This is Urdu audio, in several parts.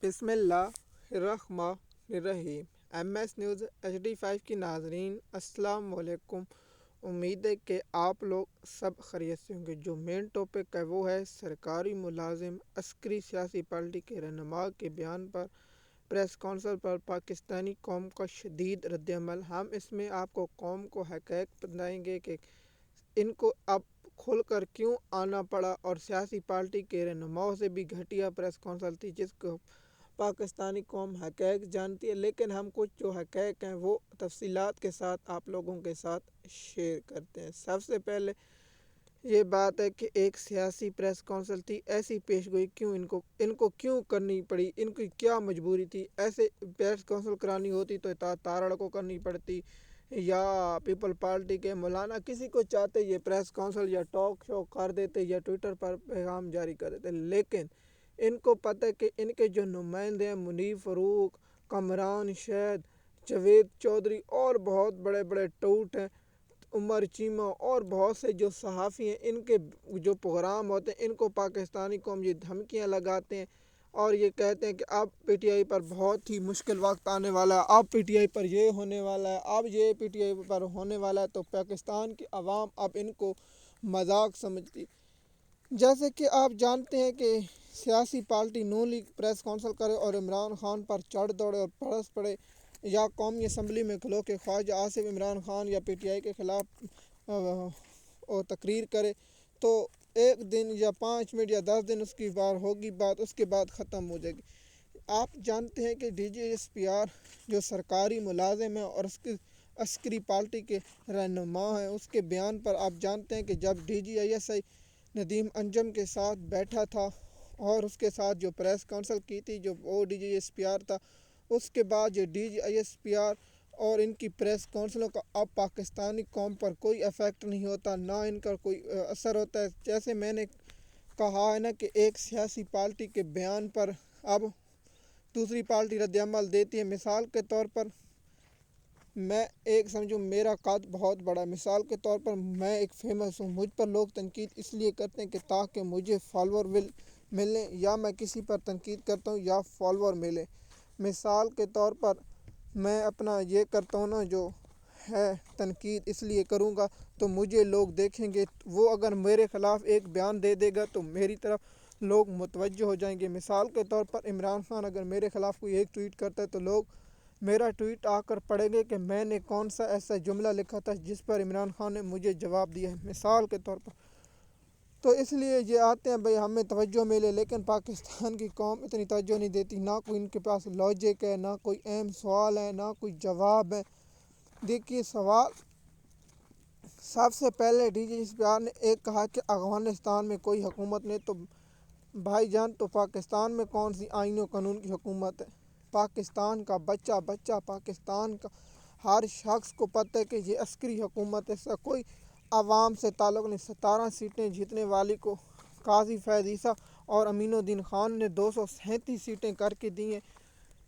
بسم اللہ الرحمن الرحیم۔ ایم ایس نیوز HD5 کی ناظرین السلام علیکم۔ امید ہے کہ آپ لوگ سب خیریت سے ہوں گے۔ جو مین ٹاپک ہے وہ ہے سرکاری ملازم عسکری سیاسی پارٹی کے رہنما کے بیان پر پریس کونسل پر پاکستانی قوم کا شدید رد عمل۔ ہم اس میں آپ کو قوم کو حقائق بتائیں گے کہ ان کو اب کھل کر کیوں آنا پڑا، اور سیاسی پارٹی کے رہنماؤں سے بھی گھٹیا پریس کونسل تھی جس کو پاکستانی قوم حقائق جانتی ہے، لیکن ہم کچھ جو حقائق ہیں وہ تفصیلات کے ساتھ آپ لوگوں کے ساتھ شیئر کرتے ہیں۔ سب سے پہلے یہ بات ہے کہ ایک سیاسی پریس کونسل تھی، ایسی پیش گوئی کیوں ان کو کیوں کرنی پڑی، ان کی کیا مجبوری تھی؟ ایسے پریس کونسل کرانی ہوتی تو تارڑ کو کرنی پڑتی یا پیپل پارٹی کے مولانا کسی کو چاہتے یہ پریس کونسل یا ٹاک شو کر دیتے یا ٹویٹر پر پیغام جاری کر دیتے، لیکن ان کو پتہ ہے کہ ان کے جو نمائندے ہیں منیب فاروق، کامران شہید، جاوید چودھری اور بہت بڑے بڑے ٹوٹ ہیں، عمر چیمہ اور بہت سے جو صحافی ہیں، ان کے جو پروگرام ہوتے ہیں ان کو پاکستانی قوم یہ دھمکیاں لگاتے ہیں اور یہ کہتے ہیں کہ اب پی ٹی آئی پر بہت ہی مشکل وقت آنے والا ہے، اب پی ٹی آئی پر یہ ہونے والا ہے، اب یہ پی ٹی آئی پر ہونے والا ہے۔ تو پاکستان کی عوام اب ان کو مذاق سمجھتی۔ جیسے کہ آپ جانتے ہیں کہ سیاسی پارٹی نون لیگ پریس کونسل کرے اور عمران خان پر چڑھ دوڑے اور پرس پڑے، یا قومی اسمبلی میں کھلو کہ خواجہ آصف عمران خان یا پی ٹی آئی کے خلاف اور تقریر کرے، تو ایک دن یا 5 منٹ یا 10 دن اس کی بار ہوگی بات، اس کے بعد ختم ہو جائے گی۔ آپ جانتے ہیں کہ DGSPR جو سرکاری ملازم ہے اور اس کی عسکری پارٹی کے رہنما ہیں، اس کے بیان پر آپ جانتے ہیں کہ جب DGISI ندیم انجم کے ساتھ بیٹھا تھا اور اس کے ساتھ جو پریس کونسل کی تھی جو وہ DGSPR تھا، اس کے بعد جو DGSPR اور ان کی پریس کونسلوں کا اب پاکستانی قوم پر کوئی افیکٹ نہیں ہوتا، نہ ان کا کوئی اثر ہوتا ہے۔ جیسے میں نے کہا ہے نا کہ ایک سیاسی پارٹی کے بیان پر اب دوسری پارٹی رد عمل دیتی ہے۔ مثال کے طور پر میں ایک سمجھوں میرا قد بہت بڑا، مثال کے طور پر میں ایک فیمس ہوں، مجھ پر لوگ تنقید اس لیے کرتے ہیں کہ تاکہ مجھے فالوور ملیں، یا میں کسی پر تنقید کرتا ہوں یا فالوور ملے۔ مثال کے طور پر میں اپنا یہ کرتا ہوں نا جو ہے تنقید اس لیے کروں گا تو مجھے لوگ دیکھیں گے، وہ اگر میرے خلاف ایک بیان دے دے گا تو میری طرف لوگ متوجہ ہو جائیں گے۔ مثال کے طور پر عمران خان اگر میرے خلاف کوئی ایک ٹویٹ کرتا ہے تو لوگ میرا ٹویٹ آ کر پڑھیں گے کہ میں نے کون سا ایسا جملہ لکھا تھا جس پر عمران خان نے مجھے جواب دیا ہے، مثال کے طور پر۔ تو اس لیے یہ آتے ہیں بھئی ہمیں توجہ ملے، لیکن پاکستان کی قوم اتنی توجہ نہیں دیتی، نہ کوئی ان کے پاس لاجک ہے، نہ کوئی اہم سوال ہے، نہ کوئی جواب ہے۔ دیکھیے سوال سب سے پہلے DGSPR نے ایک کہا کہ افغانستان میں کوئی حکومت نہیں، تو بھائی جان تو پاکستان میں کون سی آئین و قانون کی حکومت ہے؟ پاکستان کا بچہ پاکستان کا ہر شخص کو پتہ ہے کہ یہ عسکری حکومت ہے، اس کا کوئی عوام سے تعلق نہیں۔ 17 سیٹیں جیتنے والی کو قاضی فیض عیسیٰ اور امین الدین خان نے 237 سیٹیں کر کے دی ہیں،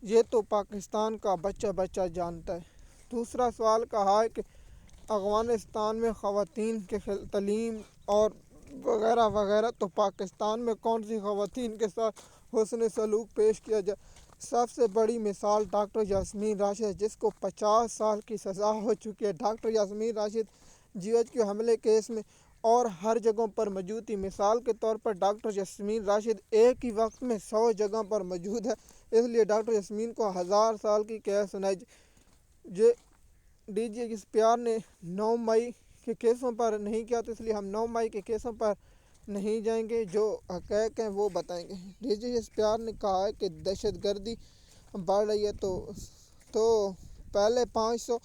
یہ تو پاکستان کا بچہ جانتا ہے۔ دوسرا سوال کہا ہے کہ افغانستان میں خواتین کے تعلیم اور وغیرہ وغیرہ، تو پاکستان میں کون سی خواتین کے ساتھ حسن سلوک پیش کیا جائے؟ سب سے بڑی مثال ڈاکٹر یاسمین راشد، جس کو 50 سال کی سزا ہو چکی ہے۔ ڈاکٹر یاسمین راشد GHQ حملے کیس میں اور ہر جگہوں پر موجود تھی۔ مثال کے طور پر ڈاکٹر یاسمین راشد ایک ہی وقت میں 100 جگہ پر موجود ہے، اس لیے ڈاکٹر یاسمین کو 1000 سال کی قید سنائی جائے۔ DGSPR نے 9 مئی کے کیسوں پر نہیں کیا، تو اس لیے ہم 9 مئی کے کیسوں پر نہیں جائیں گے، جو حقائق ہیں وہ بتائیں گے۔ DGSPR نے کہا ہے کہ دہشت گردی بڑھ رہی ہے، تو پہلے 500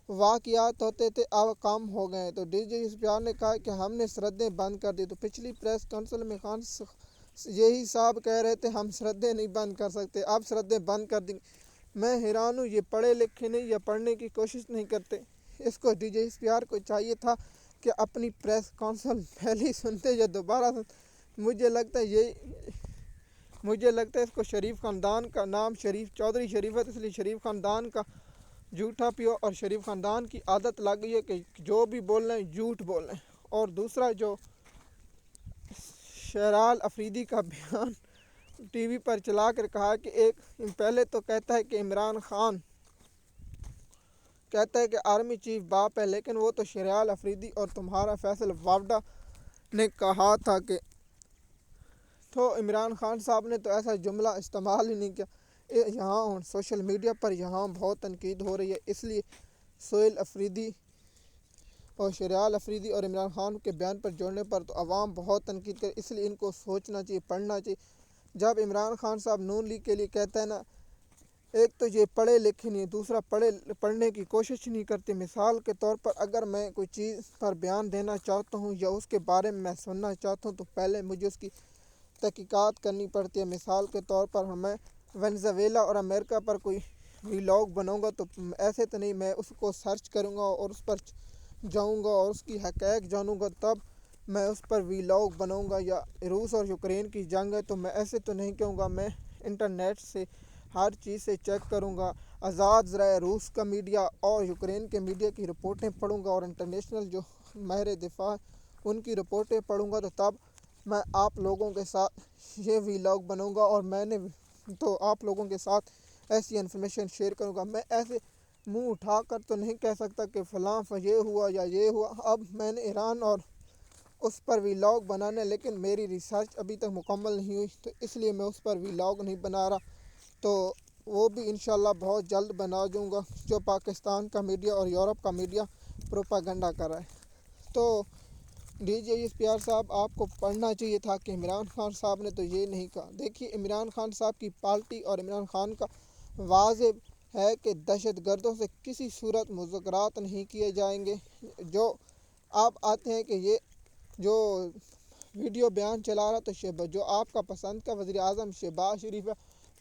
واقعات ہوتے تھے، اب کم ہو گئے ہیں۔ تو DGSPR نے کہا کہ ہم نے سرحدیں بند کر دی۔ تو پچھلی پریس کونسل میں خان یہی صاحب کہہ رہے تھے ہم سرحدیں نہیں بند کر سکتے، اب سرحدیں بند کر دیں گے۔ میں حیران ہوں، یہ پڑھے لکھے نہیں یا پڑھنے کی کوشش نہیں کرتے۔ اس کو DGSPR کو چاہیے تھا کہ اپنی پریس کونسل پہلی سنتے یا دوبارہ مجھے لگتا ہے اس کو شریف خاندان کا نام چودھری شریف ہے، اس لیے شریف خاندان کا جھوٹا پیو اور شریف خاندان کی عادت لگ گئی ہے کہ جو بھی بول رہے ہیں جھوٹ بول رہے ہیں۔ اور دوسرا جو شہرال افریدی کا بیان ٹی وی پر چلا کر کہا کہ ایک پہلے تو کہتا ہے کہ عمران خان کہتا ہے کہ آرمی چیف باپ ہے، لیکن وہ تو شریال افریدی اور تمہارا فیصل وابڈا نے کہا تھا کہ تو عمران خان صاحب نے تو ایسا جملہ استعمال ہی نہیں کیا۔ یہاں سوشل میڈیا پر یہاں بہت تنقید ہو رہی ہے، اس لیے سہیل افریدی اور شریال افریدی اور عمران خان کے بیان پر جوڑنے پر تو عوام بہت تنقید کرے، اس لیے ان کو سوچنا چاہیے، پڑھنا چاہیے۔ جب عمران خان صاحب نون لیگ کے لیے کہتا ہے نا، ایک تو یہ پڑھے لکھے نہیں، دوسرا پڑھنے کی کوشش نہیں کرتے۔ مثال کے طور پر اگر میں کوئی چیز پر بیان دینا چاہتا ہوں یا اس کے بارے میں سننا چاہتا ہوں تو پہلے مجھے اس کی تحقیقات کرنی پڑتی ہے۔ مثال کے طور پر میں وینزویلا اور امریکہ پر کوئی ولاگ بناؤں گا تو ایسے تو نہیں، میں اس کو سرچ کروں گا اور اس پر جاؤں گا اور اس کی حقائق جانوں گا، تب میں اس پر ولاگ بناؤں گا۔ یا روس اور یوکرین کی جنگ ہے تو میں ایسے تو نہیں کہوں گا، میں انٹرنیٹ سے ہر چیز سے چیک کروں گا، آزاد ذرائع روس کا میڈیا اور یوکرین کے میڈیا کی رپورٹیں پڑھوں گا اور انٹرنیشنل جو ماہر دفاع ان کی رپورٹیں پڑھوں گا، تو تب میں آپ لوگوں کے ساتھ یہ ولاگ بناؤں گا اور میں نے تو آپ لوگوں کے ساتھ ایسی انفارمیشن شیئر کروں گا۔ میں ایسے منہ اٹھا کر تو نہیں کہہ سکتا کہ فلاں یہ ہوا یا یہ ہوا۔ اب میں نے ایران اور اس پر ولاگ بنانا، لیکن میری ریسرچ ابھی تک مکمل نہیں ہوئی، تو اس لیے میں اس پر ولاگ نہیں بنا رہا، تو وہ بھی انشاءاللہ بہت جلد بنا دوں گا، جو پاکستان کا میڈیا اور یورپ کا میڈیا پروپاگنڈا کر رہا ہے۔ تو D J S P R صاحب، آپ کو پڑھنا چاہیے تھا کہ عمران خان صاحب نے تو یہ نہیں کہا۔ دیکھیے، عمران خان صاحب کی پارٹی اور عمران خان کا واضح ہے کہ دہشت گردوں سے کسی صورت مذاکرات نہیں کیے جائیں گے۔ جو آپ آتے ہیں کہ یہ جو ویڈیو بیان چلا رہا تو جو آپ کا پسند کا وزیر اعظم شہباز شریف ہے،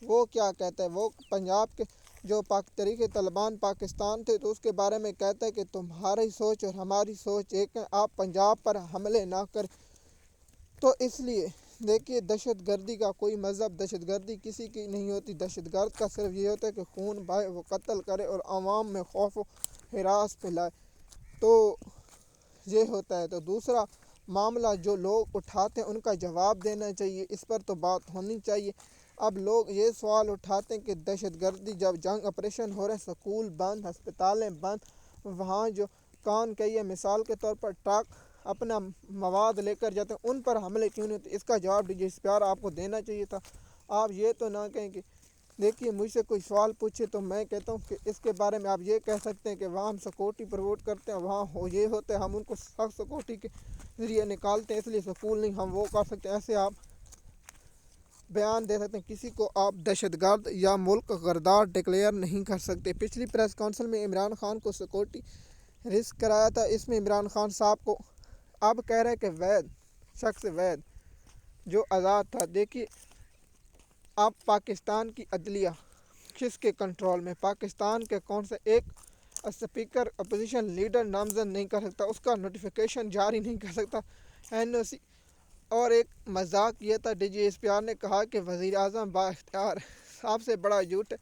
وہ کیا کہتا ہے؟ وہ پنجاب کے جو تحریک طالبان پاکستان تھے تو اس کے بارے میں کہتا ہے کہ تمہاری سوچ اور ہماری سوچ ایک ہے، آپ پنجاب پر حملے نہ کریں۔ تو اس لیے دیکھیے، دہشت گردی کا کوئی مذہب، دہشت گردی کسی کی نہیں ہوتی۔ دہشت گرد کا صرف یہ ہوتا ہے کہ خون بہائے، وہ قتل کرے اور عوام میں خوف و ہراس پھیلائے، تو یہ ہوتا ہے۔ تو دوسرا معاملہ جو لوگ اٹھاتے ہیں ان کا جواب دینا چاہیے، اس پر تو بات ہونی چاہیے۔ اب لوگ یہ سوال اٹھاتے ہیں کہ دہشت گردی، جب جنگ آپریشن ہو رہے ہیں، سکول بند، ہسپتالیں بند، وہاں جو کون کہی ہے، مثال کے طور پر ٹرک اپنا مواد لے کر جاتے ہیں، ان پر حملے کیوں نہیں ہوتے؟ اس کا جواب D G S P R آپ کو دینا چاہیے تھا۔ آپ یہ تو نہ کہیں کہ دیکھیے، مجھ سے کوئی سوال پوچھے تو میں کہتا ہوں کہ اس کے بارے میں آپ یہ کہہ سکتے ہیں کہ وہاں ہم سیکورٹی پرووائڈ کرتے ہیں، وہاں یہ ہوتا ہے، ہم ان کو سخت سیکورٹی کے ذریعے نکالتے ہیں، اس لیے سکول نہیں، ہم وہ کر سکتے ہیں۔ ایسے آپ بیان دے سکتے ہیں، کسی کو آپ دہشت گرد یا ملک غدار ڈکلیئر نہیں کر سکتے۔ پچھلی پریس کانفرنس میں عمران خان کو سیکورٹی رسک کرایا تھا، اس میں عمران خان صاحب کو اب کہہ رہے کہ شخص وید جو آزاد تھا۔ دیکھیے، اب پاکستان کی عدلیہ کس کے کنٹرول میں؟ پاکستان کے کون سے ایک اسپیکر اپوزیشن لیڈر نامزد نہیں کر سکتا، اس کا نوٹیفیکیشن جاری نہیں کر سکتا این او سی۔ اور ایک مذاق یہ تھا، D G S P R نے کہا کہ وزیر اعظم با اختیار ہے۔ سب سے بڑا جھوٹ ہے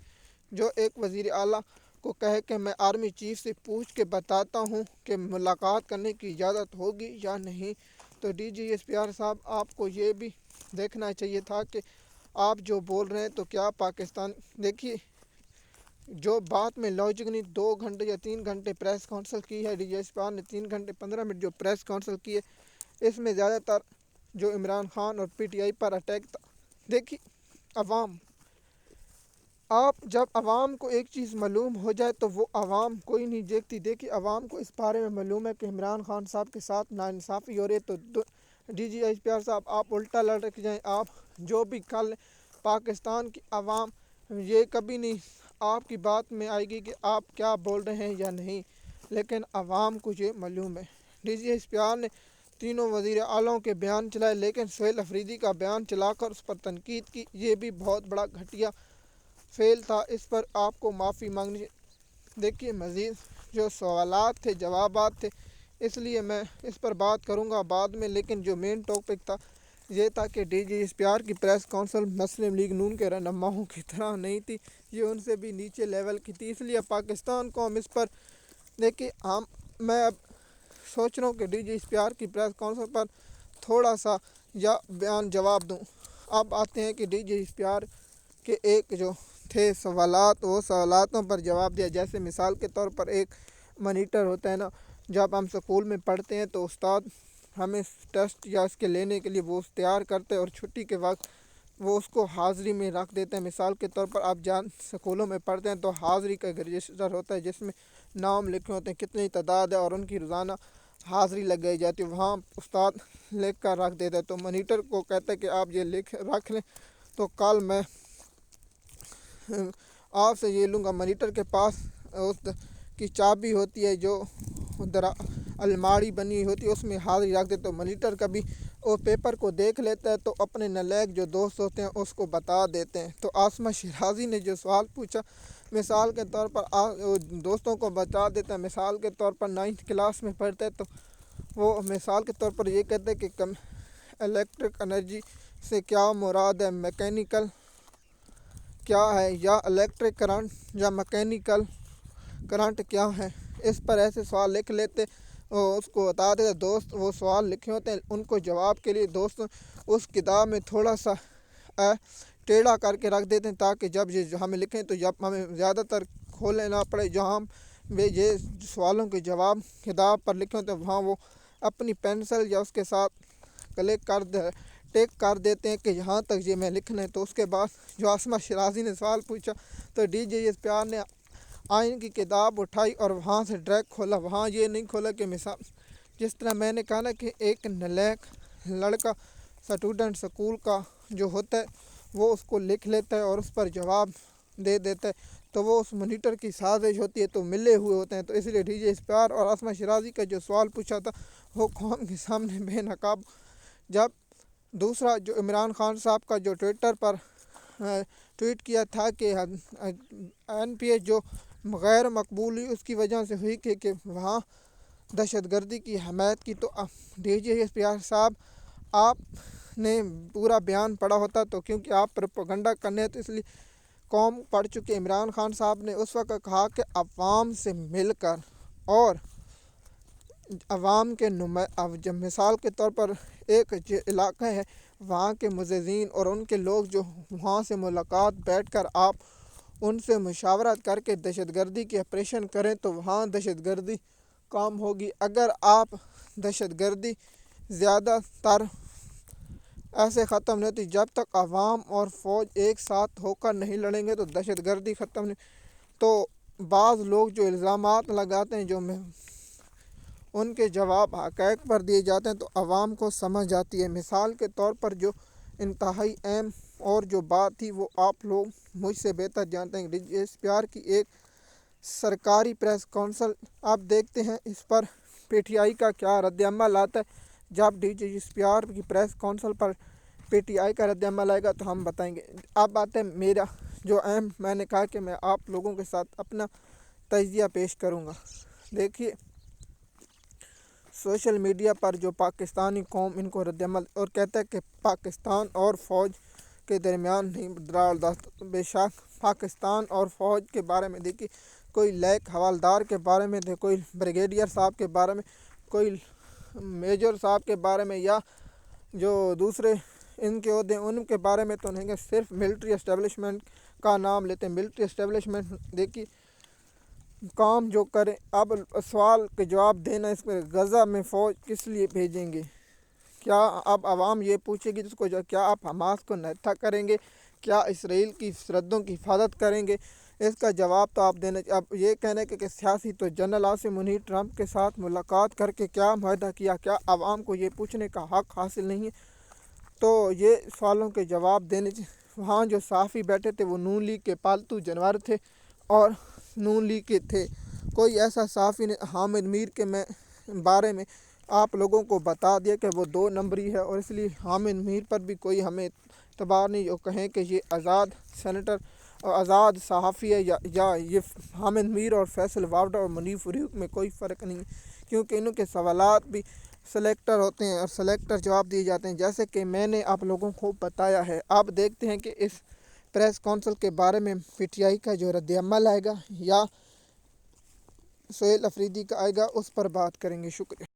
جو ایک وزیر اعلیٰ کو کہے کہ میں آرمی چیف سے پوچھ کے بتاتا ہوں کہ ملاقات کرنے کی اجازت ہوگی یا نہیں۔ تو D G S P R صاحب، آپ کو یہ بھی دیکھنا چاہیے تھا کہ آپ جو بول رہے ہیں تو کیا پاکستان، دیکھیے جو بات میں لاجک نہیں، 2 گھنٹے یا 3 گھنٹے پریس کانفرنس کی ہے D G S P R نے، 3 گھنٹے 15 منٹ جو پریس کانفرنس کی ہے، اس میں زیادہ تر جو عمران خان اور P T I per attack تھا۔ دیکھیے، عوام، آپ جب عوام کو ایک چیز معلوم ہو جائے تو وہ عوام کوئی نہیں دیکھتی۔ دیکھیے، عوام کو اس بارے میں معلوم ہے کہ عمران خان صاحب کے ساتھ ناانصافی ہو رہی ہے، تو D G S P R صاحب، آپ الٹا لٹک جائیں، آپ جو بھی کل پاکستان کی عوام یہ کبھی نہیں آپ کی بات میں آئے گی کہ آپ کیا بول رہے ہیں یا نہیں، لیکن عوام کو یہ معلوم ہے۔ D G S P R نے تینوں وزیر اعلیٰ کے بیان چلائے، لیکن سہیل افریدی کا بیان چلا کر اس پر تنقید کی، یہ بھی بہت بڑا گھٹیا فیل تھا، اس پر آپ کو معافی مانگنی۔ دیکھیے، مزید جو سوالات تھے، جوابات تھے، اس لیے میں اس پر بات کروں گا بعد میں، لیکن جو مین ٹاپک تھا یہ تھا کہ D G S P R کی پریس کانفرنس مسلم لیگ نون کے رہنماؤں کی طرح نہیں تھی، یہ ان سے بھی نیچے لیول کی تھی، اس لیے پاکستان کو ہم اس پر دیکھیے، میں اب سوچ رہا ہوں کہ D G S P R کی پریس کانفرنس پر تھوڑا سا یا بیان جواب دوں۔ اب آتے ہیں کہ ڈی جے اسپیار کے ایک جو تھے سوالات، وہ سوالاتوں پر جواب دیا. جیسے مثال کے طور پر ایک مانیٹر ہوتا ہے نا، جب ہم سکول میں پڑھتے ہیں تو استاد ہمیں ٹیسٹ یا اس کے لینے کے لیے وہ تیار کرتے ہیں اور چھٹی کے وقت وہ اس کو حاضری میں رکھ دیتے ہیں. مثال کے طور پر آپ سکولوں میں پڑھتے ہیں تو حاضری کا ایک رجسٹر ہوتا ہے جس میں نام لکھے ہوتے ہیں، کتنی تعداد ہے اور ان کی روزانہ حاضری لگائی جاتی ہے. وہاں استاد لکھ کر رکھ دیتا ہے. تو مانیٹر کو کہتا ہے کہ آپ یہ رکھ لیں تو کل میں آپ سے یہ لوں گا. مانیٹر کے پاس اس کی چابی ہوتی ہے جو الماری بنی ہوتی ہے، اس میں حاضری رکھ دیتے. تو مانیٹر کبھی وہ پیپر کو دیکھ لیتا ہے تو اپنے نالائق جو دوست ہوتے ہیں اس کو بتا دیتے ہیں. تو عاصمہ شیرازی نے جو سوال پوچھا، مثال کے طور پر دوستوں کو بتا دیتا ہے. مثال کے طور پر 9th کلاس میں پڑھتے ہیں تو وہ مثال کے طور پر یہ کہتے ہیں کہ الیکٹرک انرجی سے کیا مراد ہے، میکینیکل کیا ہے، یا الیکٹرک کرنٹ یا میکینیکل کرنٹ کیا ہے. اس پر ایسے سوال لکھ لیتے، اس کو بتا دیتے دوست. وہ سوال لکھے ہوتے ہیں، ان کو جواب کے لیے دوست اس کتاب میں تھوڑا سا ٹیڑھا کر کے رکھ دیتے ہیں تاکہ جب یہ ہمیں لکھیں تو جب ہمیں زیادہ تر کھولنے نہ پڑے. جہاں ہم یہ سوالوں کے جواب کتاب پر لکھے ہوتے ہیں وہاں وہ اپنی پینسل یا اس کے ساتھ ٹیک کر دیتے ہیں کہ یہاں تک یہ میں لکھنا ہے. تو اس کے بعد جو عاصمہ شیرازی نے سوال پوچھا تو ڈی جے اسپیار نے آئین کی کتاب اٹھائی اور وہاں سے ڈائریکٹ کھولا. وہاں یہ نہیں کھولا کہ مثال جس طرح میں نے کہا نا کہ ایک نالائق لڑکا اسٹوڈنٹ سکول کا جو ہوتا ہے وہ اس کو لکھ لیتا ہے اور اس پر جواب دے دیتا ہے، تو وہ اس مانیٹر کی سازش ہوتی ہے، تو ملے ہوئے ہوتے ہیں. تو اس لیے ڈی جے اسپیار اور عاصمہ شیرازی کا جو سوال پوچھا تھا وہ قوم کے سامنے بے نقاب. جب دوسرا جو عمران خان صاحب کا جو ٹویٹر پر ٹویٹ کیا تھا کہ NPA جو غیر مقبول ہوئی اس کی وجہ سے ہوئی کہ وہاں دہشت گردی کی حمایت کی، تو ڈی جے اسپیار صاحب آپ نے پورا بیان پڑھا ہوتا تو کیونکہ آپ پروپیگنڈا کرنے تو اس لیے قوم پڑھ چکے. عمران خان صاحب نے اس وقت کہا کہ عوام سے مل کر اور عوام کے جب مثال کے طور پر ایک جو علاقہ ہے وہاں کے معززین اور ان کے لوگ جو وہاں سے ملاقات بیٹھ کر آپ ان سے مشاورت کر کے دہشت گردی کی آپریشن کریں تو وہاں دہشت گردی کام ہوگی. اگر آپ دہشت گردی زیادہ تر ایسے ختم نہیں ہوتی جب تک عوام اور فوج ایک ساتھ ہو کر نہیں لڑیں گے تو دہشت گردی ختم نہیں. تو بعض لوگ جو الزامات لگاتے ہیں جو ان کے جواب حقائق پر دیے جاتے ہیں تو عوام کو سمجھ آتی ہے. مثال کے طور پر جو انتہائی اہم اور جو بات تھی وہ آپ لوگ مجھ سے بہتر جانتے ہیں. ڈی جے اسپیار کی ایک سرکاری پریس کونسل آپ دیکھتے ہیں اس پر PTI کا کیا رد عمل آتا ہے. جب ڈی جے اسپیار کی پریس کونسل پر PTI کا رد عمل آئے گا تو ہم بتائیں گے. اب بات ہے میرا جو اہم، میں نے کہا کہ میں آپ لوگوں کے ساتھ اپنا تجزیہ پیش کروں گا. دیکھیے سوشل میڈیا پر جو پاکستانی قوم ان کو رد عمل اور کہتا ہے کہ پاکستان اور فوج کے درمیان نہیں دراردست. بے شک پاکستان اور فوج کے بارے میں دیکھیے کوئی لیک حوالدار کے بارے میں تھے، کوئی بریگیڈیئر صاحب کے بارے میں، کوئی میجر صاحب کے بارے میں، یا جو دوسرے ان کے عہدے ان کے بارے میں تو نہیں کہ صرف ملٹری اسٹیبلشمنٹ کا نام لیتے ہیں. ملٹری اسٹیبلشمنٹ دیکھیے کام جو کرے. اب سوال کے جواب دینا اس میں غزہ میں فوج کس لیے بھیجیں گے؟ کیا اب عوام یہ پوچھے گی جس کو کیا آپ حماس کو نہتھا کریں گے؟ کیا اسرائیل کی سرحدوں کی حفاظت کریں گے؟ اس کا جواب تو آپ دینا. اب یہ کہنے کہ سیاسی تو جنرل عاصم منیر ٹرمپ کے ساتھ ملاقات کر کے کیا معاہدہ کیا؟ کیا عوام کو یہ پوچھنے کا حق حاصل نہیں ہے؟ تو یہ سوالوں کے جواب دینے. وہاں جو صحافی بیٹھے تھے وہ نون لیگ کے پالتو جانور تھے اور نون لیگ کے تھے. کوئی ایسا صحافی نے حامد میر کے بارے میں آپ لوگوں کو بتا دیا کہ وہ 2 نمبری ہے اور اس لیے حامد میر پر بھی کوئی ہمیں اعتبار نہیں جو کہیں کہ یہ آزاد سینیٹر اور آزاد صحافی ہے، یا یہ حامد میر اور فیصل واوڈا اور منیف فروغ میں کوئی فرق نہیں کیونکہ انہوں کے سوالات بھی سلیکٹر ہوتے ہیں اور سلیکٹر جواب دیے جاتے ہیں جیسے کہ میں نے آپ لوگوں کو بتایا ہے. آپ دیکھتے ہیں کہ اس پریس کونسل کے بارے میں PTI کا جو رد عمل آئے گا یا سہیل افریدی کا آئے گا اس پر بات کریں گے. شکریہ.